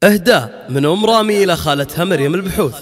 إهداء من أم رامي إلى خالتها مريم البحوث.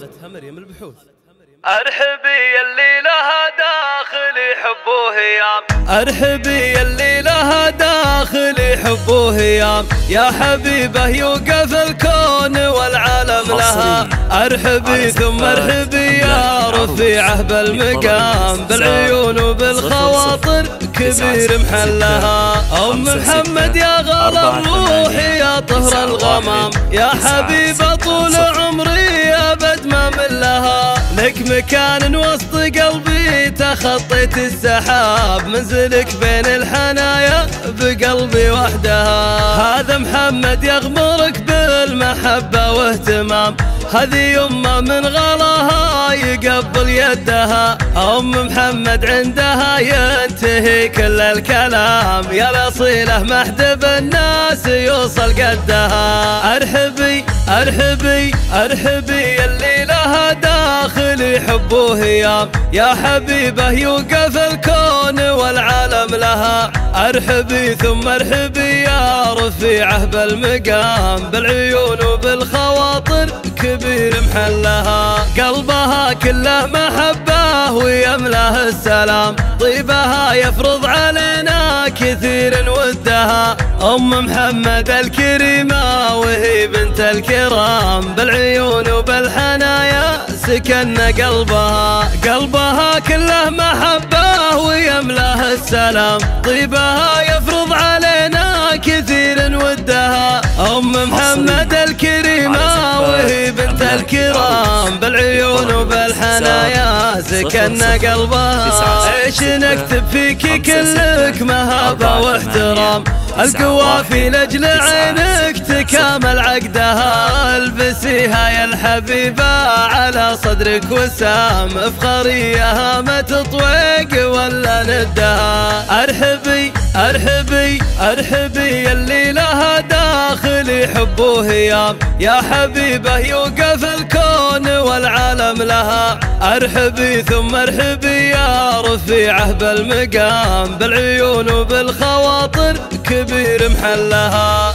أرحبي يلي لها داخل يحبوه يام، أرحبي يلي لها داخل يحبوه يام، يا حبيبه يوقف الكون والعالم لها. أرحبي ثم أرحبي يا رفيعه بالمقام، بالعيون وبالخواطر كبير محلها. أم محمد يا غلا روحي يا طهر الغمام، يا حبيبة طول عمري أبد ما من لها. لك مكان وسط قلبي تخطيت السحاب، منزلك بين الحنايا بقلبي وحدها. هذا محمد يغمرك بالمحبة واهتمام، هذه يمه من غلاها يقبل يدها. أم محمد عندها ينتهي كل الكلام، يا الأصيلة محدب الناس يوصل قدها. أرحبي أرحبي أرحبي يلي لها داخل يحبوه يام، يا حبيبه يوقف الكون والعالم لها. أرحبي ثم أرحبي يا رفيعه بالمقام، بالعيون وبالخواطر كبير محلها. قلبها كله محبة ويملاه السلام، طيبها يفرض علينا كثير ودها. أم محمد الكريمة وهي بنت الكرام، بالعيون وبالحنايا سكن قلبها. قلبها كله محبة ويملاه السلام، طيبها يفرض علينا كثير ودها. أم محمد الكريمة وهي بنت الكرام، بالعيون وبالحنايا سكن قلبها. ايش نكتب فيك كلك مهابة واحترام، القوافي لأجل عينك تكامل عقدها. البسيها يا الحبيبة على صدرك وسام، افخريها ما تطويق ولا ندها. أرحبي أرحبي أرحبي يلي لها داخل يحبوه يام، يا حبيبه يوقف الكون والعالم لها. أرحبي ثم أرحبي يا رفيعه بالمقام، بالعيون وبالخواطر كبير محلها.